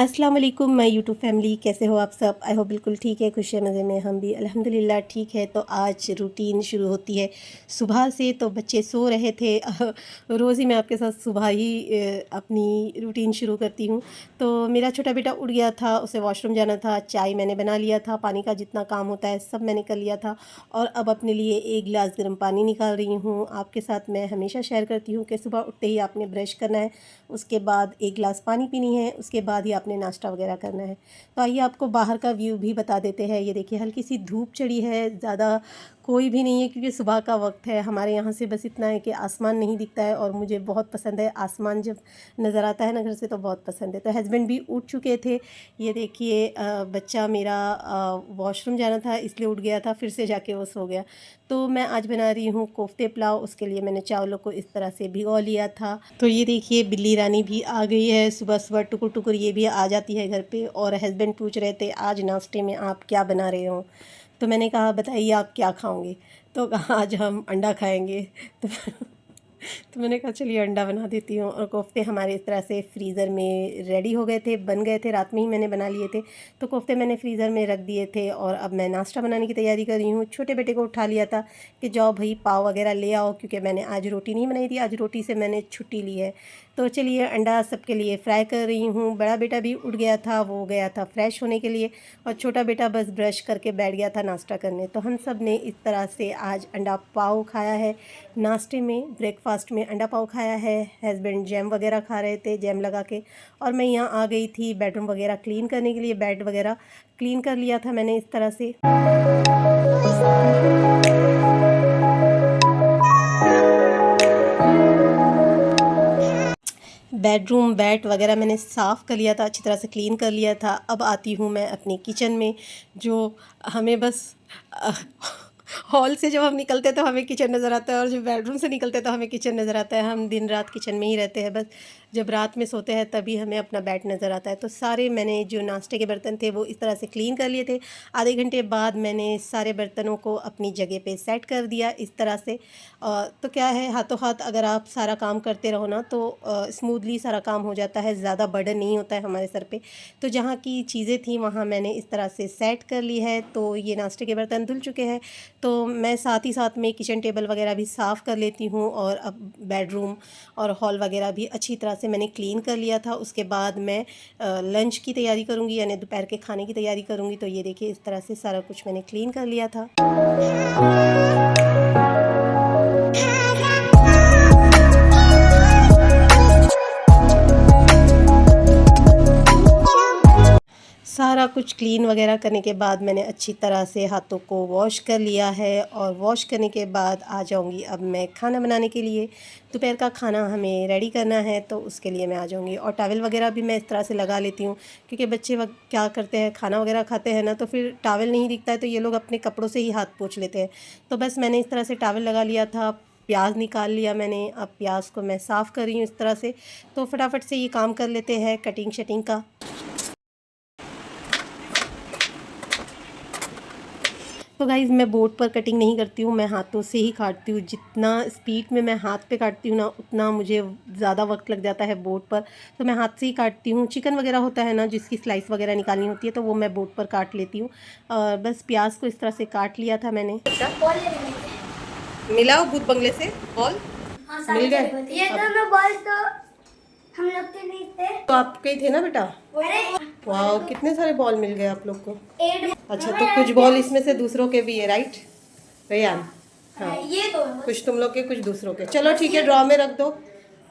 अस्सलाम वालेकुम my YouTube family, कैसे हो आप सब? आई होप बिल्कुल ठीक है, खुश मज़े में। हम भी अल्हम्दुलिल्लाह ठीक है। तो आज रूटीन शुरू होती है सुबह से। तो बच्चे सो रहे थे। रोज़ ही मैं आपके साथ सुबह ही अपनी रूटीन शुरू करती हूँ। तो मेरा छोटा बेटा उठ गया था, उसे वॉशरूम जाना था, चाय मैंने बना लिया था, पानी का जितना काम होता है सब मैंने कर लिया था। और अब अपने लिए एक गिलास गर्म पानी निकाल रही हूँ। आपके साथ मैं हमेशा शेयर करती हूँ कि सुबह उठते ही आपने ब्रश करना है, उसके बाद एक गिलास पानी पीनी है, उसके बाद ही आपने नाश्ता वगैरह करना है। तो आइए आपको बाहर का व्यू भी बता देते हैं। ये देखिए हल्की सी धूप चढ़ी है, ज़्यादा कोई भी नहीं है क्योंकि सुबह का वक्त है। हमारे यहाँ से बस इतना है कि आसमान नहीं दिखता है और मुझे बहुत पसंद है आसमान, जब नज़र आता है ना घर से तो बहुत पसंद है। तो हस्बैंड भी उठ चुके थे। ये देखिए बच्चा मेरा वॉशरूम जाना था इसलिए उठ गया था, फिर से जाके वो सो गया। तो मैं आज बना रही हूँ कोफ्ते पुलाव। उसके लिए मैंने चावलों को इस तरह से भिगो लिया था। तो ये देखिए बिल्ली रानी भी आ गई है। सुबह सुबह टुकुर टुकुर ये भी आ जाती है घर पे। और हस्बैंड पूछ रहे थे आज नाश्ते में आप क्या बना रहे हो। तो मैंने कहा बताइए आप क्या खाओगे। तो कहा आज हम अंडा खाएंगे। तो तो मैंने कहा चलिए अंडा बना देती हूँ। और कोफ्ते हमारे इस तरह से फ्रीज़र में रेडी हो गए थे, बन गए थे, रात में ही मैंने बना लिए थे। तो कोफ्ते मैंने फ्रीज़र में रख दिए थे और अब मैं नाश्ता बनाने की तैयारी कर रही हूँ। छोटे बेटे को उठा लिया था कि जाओ भाई पाव वगैरह ले आओ, क्योंकि मैंने आज रोटी नहीं बनाई थी, आज रोटी से मैंने छुट्टी ली है। तो चलिए अंडा सबके लिए फ्राई कर रही हूँ। बड़ा बेटा भी उठ गया था, वो गया था फ्रेश होने के लिए, और छोटा बेटा बस ब्रश करके बैठ गया था नाश्ता करने। तो हम सब ने इस तरह से आज अंडा पाव खाया है। नाश्ते में ब्रेकफास्ट में अंडा पाव खाया है। हस्बैंड जैम वगैरह खा रहे थे, जैम लगा के। और मैं यहाँ आ गई थी बेडरूम वगैरह क्लीन करने के लिए। बेड वगैरह क्लीन कर लिया था मैंने इस तरह से। बेडरूम बेड वगैरह मैंने साफ़ कर लिया था, अच्छी तरह से क्लीन कर लिया था। अब आती हूँ मैं अपनी किचन में, जो हमें बस हॉल से जब हम निकलते हैं तो हमें किचन नज़र आता है, और जब बेडरूम से निकलते हैं तो हमें किचन नज़र आता है। हम दिन रात किचन में ही रहते हैं, बस जब रात में सोते हैं तभी हमें अपना बेड नज़र आता है। तो सारे मैंने जो नाश्ते के बर्तन थे वो इस तरह से क्लीन कर लिए थे। आधे घंटे बाद मैंने सारे बर्तनों को अपनी जगह पे सेट कर दिया इस तरह से। तो क्या है, हाथों हाथ अगर आप सारा काम करते रहो ना तो स्मूथली सारा काम हो जाता है, ज़्यादा बर्डन नहीं होता है हमारे सर पे। तो जहाँ की चीज़ें थी वहाँ मैंने इस तरह से सेट कर ली है। तो ये नाश्ते के बर्तन धुल चुके हैं। तो मैं साथ ही साथ में किचन टेबल वगैरह भी साफ़ कर लेती हूँ। और अब बेडरूम और हॉल वगैरह भी अच्छी तरह से मैंने क्लीन कर लिया था। उसके बाद मैं लंच की तैयारी करूँगी, यानी दोपहर के खाने की तैयारी करूँगी। तो ये देखिए इस तरह से सारा कुछ मैंने क्लीन कर लिया था। सारा कुछ क्लीन वगैरह करने के बाद मैंने अच्छी तरह से हाथों को वॉश कर लिया है। और वॉश करने के बाद आ जाऊंगी अब मैं खाना बनाने के लिए। दोपहर का खाना हमें रेडी करना है, तो उसके लिए मैं आ जाऊंगी। और टॉवल वगैरह भी मैं इस तरह से लगा लेती हूँ, क्योंकि बच्चे क्या करते हैं, खाना वगैरह खाते हैं ना तो फिर टॉवल नहीं दिखता है तो ये लोग अपने कपड़ों से ही हाथ पोंछ लेते हैं। तो बस मैंने इस तरह से टॉवल लगा लिया था। प्याज निकाल लिया मैंने। अब प्याज को मैं साफ़ कर रही हूँ इस तरह से। तो फटाफट से ये काम कर लेते हैं कटिंग शटिंग का। तो गाइज़ मैं बोर्ड पर कटिंग नहीं करती हूँ, मैं हाथों से ही काटती हूँ। जितना स्पीड में मैं हाथ पे काटती हूँ ना उतना मुझे ज़्यादा वक्त लग जाता है बोर्ड पर। तो मैं हाथ से ही काटती हूँ। चिकन वगैरह होता है ना जिसकी स्लाइस वगैरह निकालनी होती है तो वो मैं बोर्ड पर काट लेती हूँ। और बस प्याज को इस तरह से काट लिया था मैंने। मिला भूत बंगले से बॉल मिल गए। ये दोनों बॉल तो हम लोग के नहीं थे, तो आपके ही थे ना बेटा। अरे वाह कितने सारे बॉल मिल गए आप लोग को। 8 अच्छा तो कुछ बॉल इसमें से दूसरों के भी है, राइट रेयान? हाँ ये दोनों कुछ तुम लोग के कुछ दूसरों के। चलो ठीक है ड्रॉ में रख दो।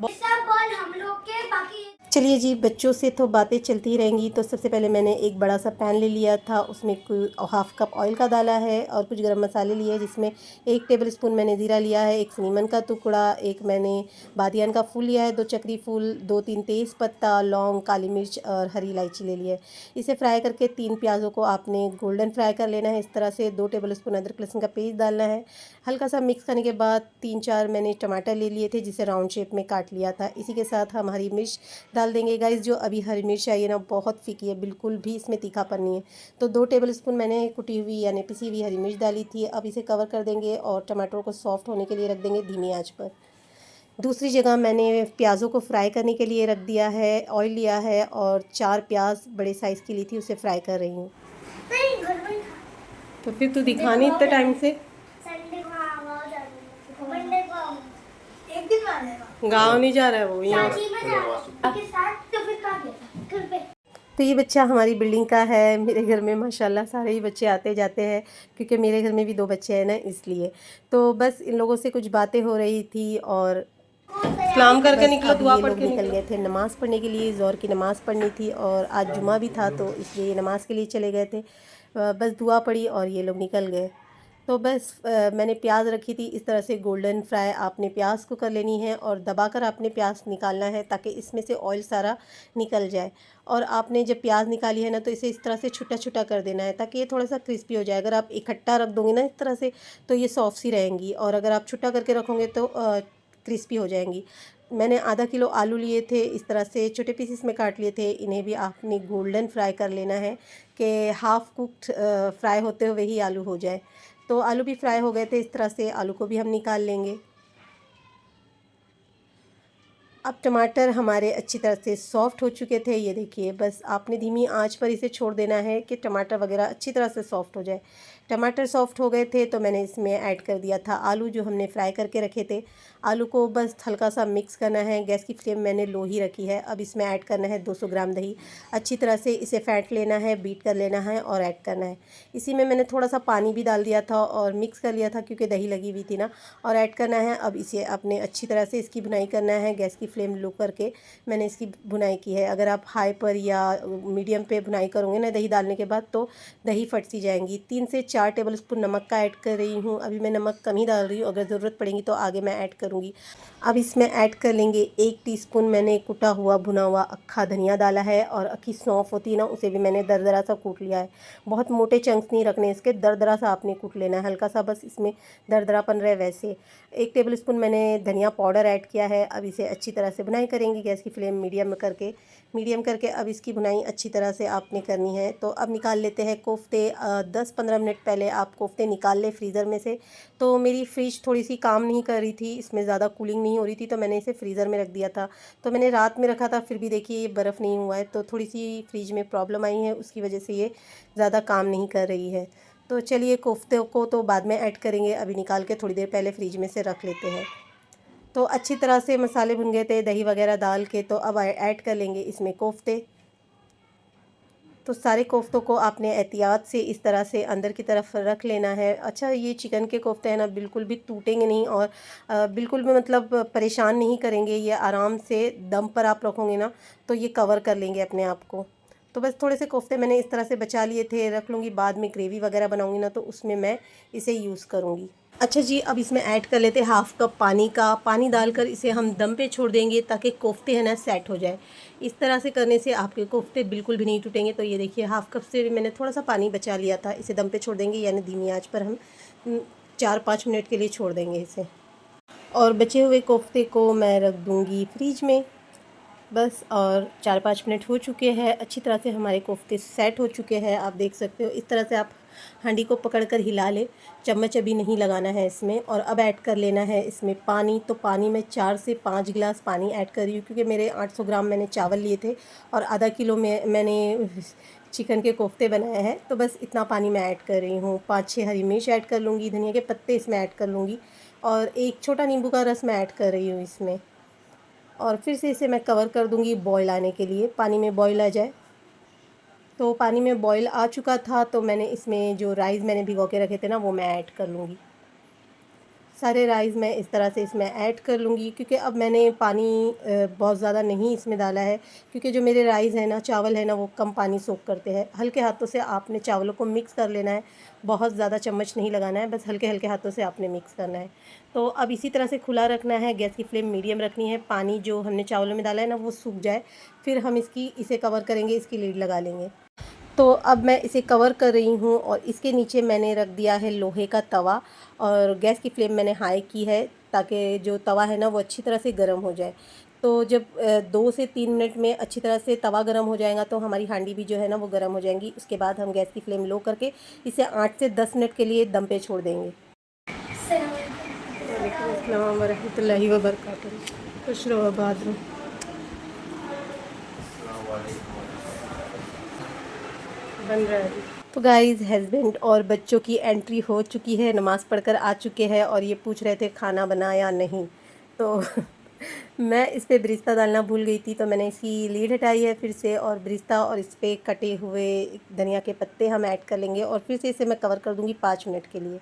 सब बॉल हम लोग के, बाकी चलिए जी, बच्चों से तो बातें चलती ही रहेंगी। तो सबसे पहले मैंने एक बड़ा सा पैन ले लिया था, उसमें हाफ़ कप ऑयल का डाला है और कुछ गरम मसाले लिए, जिसमें 1 टेबल स्पून मैंने ज़ीरा लिया है, 1 नीमन का टुकड़ा, 1 मैंने बादियान का फूल लिया है, 2 चक्री फूल, 2-3 तेज़ पत्ता, लौंग, काली मिर्च और हरी इलायची ले ली है। इसे फ्राई करके 3 प्याज़ों को आपने गोल्डन फ्राई कर लेना है इस तरह से। 2 टेबल स्पून अदरक लहसुन का पेस्ट डालना है। हल्का सा मिक्स करने के बाद 3-4 मैंने टमाटर ले लिए थे जिसे राउंड शेप में काट लिया था। इसी के साथ हम हरी मिर्च डाल डाल देंगे गाइस। जो अभी हरी मिर्च आई है ना बहुत फीकी है, बिल्कुल भी इसमें तीखापन नहीं है। तो 2 टेबलस्पून मैंने कुटी हुई यानी पिसी हुई हरी मिर्च डाली थी। अब इसे कवर कर देंगे और टमाटर को सॉफ्ट होने के लिए रख देंगे धीमी आंच पर। दूसरी जगह मैंने प्याज़ों को फ्राई करने के लिए रख दिया है, ऑयल लिया है और 4 प्याज बड़े साइज़ की ली थी, उसे फ्राई कर रही हूँ। नहीं घर में था। तो फिर तू दिखा नहीं इतने टाइम से। संडे को आवाज आ रही है, मंडे को आऊंगा। एक दिन आ जाएगा। गाँव नहीं जा रहा है वो, यहाँ। सांची में जा रहा है के साथ, तो फिर कहाँ गया घर पे। तो ये बच्चा हमारी बिल्डिंग का है। मेरे घर में माशाल्लाह सारे ही बच्चे आते जाते हैं, क्योंकि मेरे घर में भी 2 बच्चे हैं ना, इसलिए। तो बस इन लोगों से कुछ बातें हो रही थी और सलाम करके निकलो, दुआ पढ़ के निकल गए थे नमाज़ पढ़ने के लिए। ज़ोहर की नमाज़ पढ़नी थी और आज जुमा भी था, तो इसलिए नमाज़ के लिए चले गए थे। बस दुआ पढ़ी और ये लोग निकल गए। तो बस मैंने प्याज रखी थी इस तरह से गोल्डन फ्राई आपने प्याज को कर लेनी है और दबाकर आपने प्याज निकालना है ताकि इसमें से ऑयल सारा निकल जाए। और आपने जब प्याज निकाली है ना तो इसे इस तरह से छोटा छोटा कर देना है ताकि ये थोड़ा सा क्रिस्पी हो जाए। अगर आप इकट्ठा रख दोगे ना इस तरह से तो ये सॉफ्ट सी रहेंगी, और अगर आप छोटा करके रखोगे तो क्रिस्पी हो जाएंगी। मैंने आधा किलो आलू लिए थे, इस तरह से छोटे पीसेस में काट लिए थे। इन्हें भी आपने गोल्डन फ्राई कर लेना है कि हाफ़ कुक्ड फ्राई होते हुए ही आलू हो जाए। तो आलू भी फ्राई हो गए थे, इस तरह से आलू को भी हम निकाल लेंगे। अब टमाटर हमारे अच्छी तरह से सॉफ़्ट हो चुके थे, ये देखिए। बस आपने धीमी आंच पर इसे छोड़ देना है कि टमाटर वगैरह अच्छी तरह से सॉफ़्ट हो जाए। टमाटर सॉफ़्ट हो गए थे तो मैंने इसमें ऐड कर दिया था आलू जो हमने फ्राई करके रखे थे। आलू को बस हल्का सा मिक्स करना है। गैस की फ्लेम मैंने लो ही रखी है। अब इसमें ऐड करना है 200 ग्राम दही। अच्छी तरह से इसे फेंट लेना है, बीट कर लेना है और ऐड करना है। इसी में मैंने थोड़ा सा पानी भी डाल दिया था और मिक्स कर लिया था क्योंकि दही लगी हुई थी ना, और ऐड करना है। अब इसे आपने अच्छी तरह से इसकी भुनाई करना है। गैस की फ्लेम लो करके मैंने इसकी भुनाई की है। अगर आप हाई पर या मीडियम पे भुनाई करोगे ना दही डालने के बाद तो दही फट सी जाएंगी। 3 से 4 टेबलस्पून नमक का ऐड कर रही हूँ। अभी मैं नमक कम ही डाल रही हूँ, अगर ज़रूरत पड़ेगी तो आगे मैं ऐड करूँगी। अब इसमें ऐड कर लेंगे 1 टीस्पून मैंने कुटा हुआ भुना हुआ अक्खा धनिया डाला है, और अक्खी सौंफ होती है ना उसे भी मैंने दरदरा सा कूट लिया है। बहुत मोटे चंक्स नहीं रखने इसके, दरदरा सा आपने कूट लेना है, हल्का सा बस इसमें दरदरापन रहे वैसे। 1 टेबलस्पून मैंने धनिया पाउडर ऐड किया है। अब इसे अच्छी तरह से भुनाई करेंगे, गैस की फ्लेम मीडियम करके अब इसकी भुनाई अच्छी तरह से आपने करनी है। तो अब निकाल लेते हैं कोफ्ते। 10-15 मिनट पहले आप कोफ्ते निकाल लें फ्रीज़र में से। तो मेरी फ्रिज थोड़ी सी काम नहीं कर रही थी, इसमें ज़्यादा कूलिंग नहीं हो रही थी, तो मैंने इसे फ्रीज़र में रख दिया था। तो मैंने रात में रखा था, फिर भी देखिए ये बर्फ़ नहीं हुआ है, तो थोड़ी सी फ्रिज में प्रॉब्लम आई है, उसकी वजह से ये ज़्यादा काम नहीं कर रही है। तो चलिए कोफ्ते को तो बाद में ऐड करेंगे, अभी निकाल के थोड़ी देर पहले फ्रिज में से रख लेते हैं। तो अच्छी तरह से मसाले भुन गए थे दही वगैरह डाल के, तो अब ऐड कर लेंगे इसमें कोफ्ते। तो सारे कोफ्तों को आपने एहतियात से इस तरह से अंदर की तरफ रख लेना है। अच्छा, ये चिकन के कोफ्ते हैं ना बिल्कुल भी टूटेंगे नहीं और बिल्कुल भी मतलब परेशान नहीं करेंगे। ये आराम से दम पर आप रखोगे ना तो ये कवर कर लेंगे अपने आप को। तो बस थोड़े से कोफ्ते मैंने इस तरह से बचा लिए थे, रख लूँगी। बाद में ग्रेवी वगैरह बनाऊँगी ना तो उसमें मैं इसे यूज़ करूँगी। अच्छा जी, अब इसमें ऐड कर लेते हैं हाफ़ कप पानी का। पानी डालकर इसे हम दम पे छोड़ देंगे ताकि कोफ्ते हैं ना सेट हो जाए। इस तरह से करने से आपके कोफ्ते बिल्कुल भी नहीं टूटेंगे। तो ये देखिए हाफ़ कप से मैंने थोड़ा सा पानी बचा लिया था। इसे दम पे छोड़ देंगे, यानी धीमी आंच पर हम 4-5 मिनट के लिए छोड़ देंगे इसे। और बचे हुए कोफ्ते को मैं रख दूँगी फ्रिज में। बस, और 4-5 मिनट हो चुके हैं, अच्छी तरह से हमारे कोफ्ते सेट हो चुके हैं। आप देख सकते हो इस तरह से आप हांडी को पकड़कर हिला ले, चम्मच अभी नहीं लगाना है इसमें। और अब ऐड कर लेना है इसमें पानी। तो पानी में 4 से 5 गिलास पानी ऐड कर रही हूँ क्योंकि मेरे 800 ग्राम मैंने चावल लिए थे और आधा किलो में मैंने चिकन के कोफ्ते बनाए हैं। तो बस इतना पानी मैं ऐड कर रही हूँ। 5-6 हरी मिर्च ऐड कर लूँगी, धनिया के पत्ते इसमें ऐड कर लूँगी, और 1 छोटा नींबू का रस मैं ऐड कर रही हूँ इसमें। और फिर से इसे मैं कवर कर दूँगी बॉईल आने के लिए, पानी में बॉईल आ जाए। तो पानी में बॉईल आ चुका था तो मैंने इसमें जो राइस मैंने भिगो के रखे थे ना वो मैं ऐड कर लूँगी। सारे राइस मैं इस तरह से इसमें ऐड कर लूँगी क्योंकि अब मैंने पानी बहुत ज़्यादा नहीं इसमें डाला है, क्योंकि जो मेरे राइस है ना, चावल है ना, वो कम पानी सोख करते हैं। हल्के हाथों से आपने चावलों को मिक्स कर लेना है, बहुत ज़्यादा चम्मच नहीं लगाना है, बस हल्के हल्के हाथों से आपने मिक्स करना है। तो अब इसी तरह से खुला रखना है, गैस की फ्लेम मीडियम रखनी है। पानी जो हमने चावलों में डाला है ना वो सूख जाए, फिर हम इसे कवर करेंगे, इसकी लीड लगा लेंगे। तो अब मैं इसे कवर कर रही हूँ और इसके नीचे मैंने रख दिया है लोहे का तवा, और गैस की फ्लेम मैंने हाई की है ताकि जो तवा है ना वो अच्छी तरह से गर्म हो जाए। तो जब 2 से 3 मिनट में अच्छी तरह से तवा गर्म हो जाएगा तो हमारी हांडी भी जो है ना वो गर्म हो जाएंगी। उसके बाद हम गैस की फ्लेम लो करके इसे 8 से 10 मिनट के लिए दम पे छोड़ देंगे। वालेकुम अस्सलाम वरहमतुल्लाहि वबरकातुहू। खुश रहो, आबाद रहो। बन रहा है। तो गाइज़ हस्बैंड और बच्चों की एंट्री हो चुकी है, नमाज़ पढ़कर आ चुके हैं और ये पूछ रहे थे खाना बना या नहीं। तो मैं इस पे बिरिस्ता डालना भूल गई थी, तो मैंने इसकी लीड हटाई है फिर से, और बिरिस्ता और इस पे कटे हुए धनिया के पत्ते हम ऐड कर लेंगे और फिर से इसे मैं कवर कर दूँगी 5 मिनट के लिए।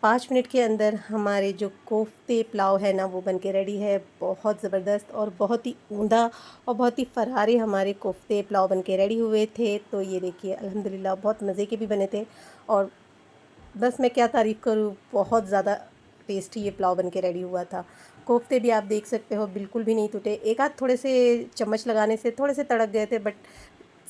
5 मिनट के अंदर हमारे जो कोफ्ते पुलाव है ना वो बन के रेडी है। बहुत ज़बरदस्त और बहुत ही उम्दा और बहुत ही फरारे हमारे कोफ्ते पुलाव बन के रेडी हुए थे। तो ये देखिए अल्हम्दुलिल्लाह बहुत मज़े के भी बने थे और बस मैं क्या तारीफ़ करूँ, बहुत ज़्यादा टेस्टी ये पुलाव बन के रेडी हुआ था। कोफ्ते भी आप देख सकते हो बिल्कुल भी नहीं टूटे। एक आध थोड़े से चम्मच लगाने से थोड़े से तड़क गए थे, बट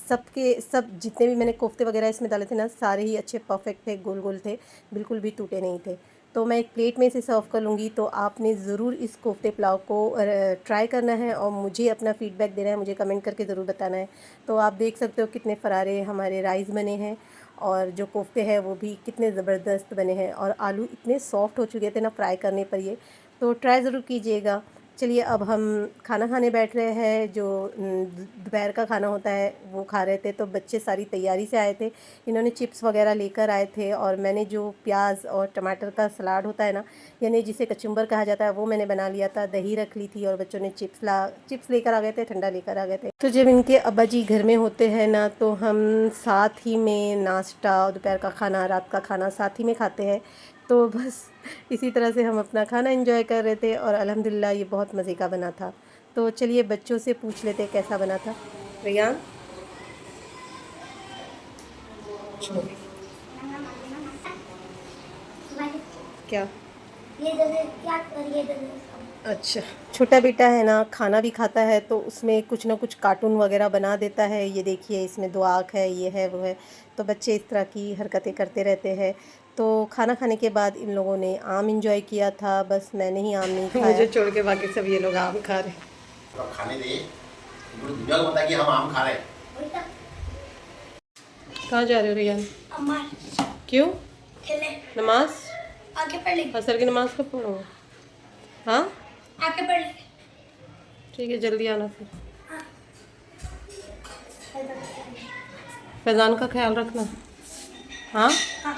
सब जितने भी मैंने कोफ्ते वगैरह इसमें डाले थे ना सारे ही अच्छे परफेक्ट थे, गोल गोल थे, बिल्कुल भी टूटे नहीं थे। तो मैं एक प्लेट में इसे सर्व कर लूँगी। तो आपने ज़रूर इस कोफ्ते पुलाव को ट्राई करना है और मुझे अपना फ़ीडबैक देना है, मुझे कमेंट करके ज़रूर बताना है। तो आप देख सकते हो कितने फरारे हमारे राइस बने हैं और जो कोफ्ते हैं वो भी कितने ज़बरदस्त बने हैं और आलू इतने सॉफ्ट हो चुके थे ना फ्राई करने पर ये। तो ट्राई ज़रूर कीजिएगा। चलिए अब हम खाना खाने बैठ रहे हैं। जो दोपहर का खाना होता है वो खा रहे थे। तो बच्चे सारी तैयारी से आए थे, इन्होंने चिप्स वगैरह लेकर आए थे और मैंने जो प्याज और टमाटर का सलाद होता है ना, यानी जिसे कचुम्बर कहा जाता है, वो मैंने बना लिया था। दही रख ली थी और बच्चों ने चिप्स लेकर आ गए थे, ठंडा लेकर आ गए थे। तो जब इनके अब्बा जी घर में होते हैं ना तो हम साथ ही में नाश्ता, दोपहर का खाना, रात का खाना साथ ही में खाते हैं। तो बस इसी तरह से हम अपना खाना एंजॉय कर रहे थे और अल्हम्दुलिल्लाह ये बहुत मज़े का बना था। तो चलिए बच्चों से पूछ लेते हैं कैसा बना था। रियान, क्या? ये दे दे, क्या ये दे दे। अच्छा, छोटा बेटा है ना खाना भी खाता है तो उसमें कुछ ना कुछ कार्टून वगैरह बना देता है। ये देखिए इसमें 2 आँख है, ये है, वो है। तो बच्चे इस तरह की हरकतें करते रहते हैं। तो खाना खाने के बाद इन लोगों ने आम इंजॉय किया था, बस मैंने ही आम नहीं खाया। मुझे छोड़ के बाकी सब ये लोग आम खा रहे। तो खाने दे, पूरी दुनिया को पता है कि हम आम खा रहे हैं। कहाँ जा रहे हो रियान? अम्मा क्यों? खेले, नमाज? आके पढ़ ले, असर की नमाज कब पढ़ोगे? हाँ आके पढ़ ले। ठीक है, जल्दी आना फिर। हाँ। फैज़ान का ख्याल रखना। हाँ हाँ।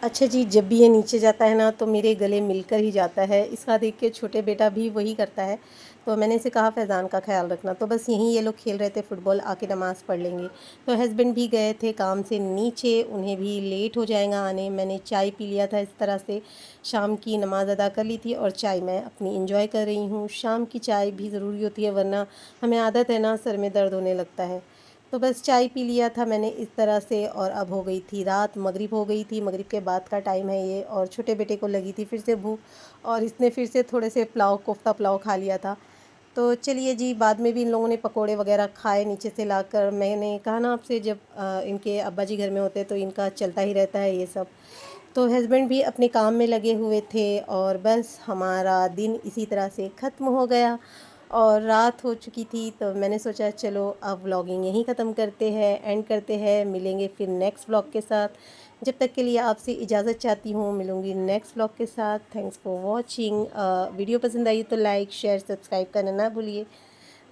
अच्छा जी, जब भी ये नीचे जाता है ना तो मेरे गले मिलकर ही जाता है। इसका देख के छोटे बेटा भी वही करता है। तो मैंने इसे कहा फैज़ान का ख्याल रखना। तो बस यहीं ये लोग खेल रहे थे फुटबॉल, आके नमाज़ पढ़ लेंगे। तो हस्बैंड भी गए थे काम से नीचे, उन्हें भी लेट हो जाएगा आने। मैंने चाय पी लिया था इस तरह से, शाम की नमाज़ अदा कर ली थी और चाय मैं अपनी इंजॉय कर रही हूँ। शाम की चाय भी ज़रूरी होती है, वरना हमें आदत है ना सर में दर्द होने लगता है। तो बस चाय पी लिया था मैंने इस तरह से और अब हो गई थी रात, मगरिब हो गई थी। मगरिब के बाद का टाइम है ये और छोटे बेटे को लगी थी फिर से भूख और इसने फिर से थोड़े से कोफ्ता पुलाव खा लिया था। तो चलिए जी, बाद में भी इन लोगों ने पकोड़े वगैरह खाए नीचे से लाकर। मैंने कहा ना आपसे, जब इनके अब्बा जी घर में होते तो इनका चलता ही रहता है ये सब। तो हस्बैंड भी अपने काम में लगे हुए थे और बस हमारा दिन इसी तरह से ख़त्म हो गया और रात हो चुकी थी। तो मैंने सोचा चलो अब व्लॉगिंग यहीं ख़त्म करते हैं, एंड करते हैं। मिलेंगे फिर नेक्स्ट व्लॉग के साथ। जब तक के लिए आपसे इजाज़त चाहती हूँ, मिलूँगी नेक्स्ट व्लॉग के साथ। Thanks for watching. वीडियो पसंद आई तो लाइक, शेयर, सब्सक्राइब करना ना भूलिए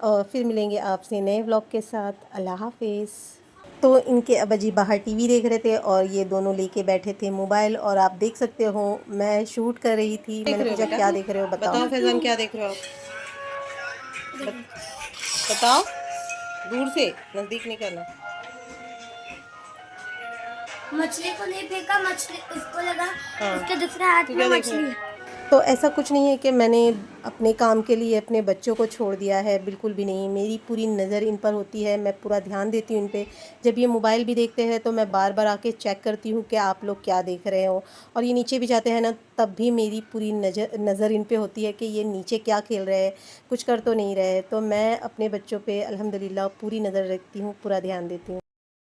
और फिर मिलेंगे आपसे नए व्लॉग के साथ। अल्लाह हाफिज़। तो इनके अब्बा जी बाहर टीवी देख रहे थे और ये दोनों लेके बैठे थे मोबाइल, और आप देख सकते हो मैं शूट कर रही थी। मैंने पूछा क्या देख रहे हो, बताओ फैज़ान क्या देख रहे हो आप? बताओ, दूर से, नज़दीक नहीं करना। मछली को नहीं फेंका, मछली इसको लगा, हाँ, इसके दूसरे हाथ में मछली है। तो ऐसा कुछ नहीं है कि मैंने अपने काम के लिए अपने बच्चों को छोड़ दिया है, बिल्कुल भी नहीं। मेरी पूरी नज़र इन पर होती है, मैं पूरा ध्यान देती हूँ इन पे। जब ये मोबाइल भी देखते हैं तो मैं बार बार आके चेक करती हूँ कि आप लोग क्या देख रहे हो। और ये नीचे भी जाते हैं ना तब भी मेरी पूरी नज़र इन पे होती है कि ये नीचे क्या खेल रहे हैं, कुछ कर तो नहीं रहे। तो मैं अपने बच्चों पे अल्हम्दुलिल्लाह पूरी नज़र रखती हूँ, पूरा ध्यान देती हूँ।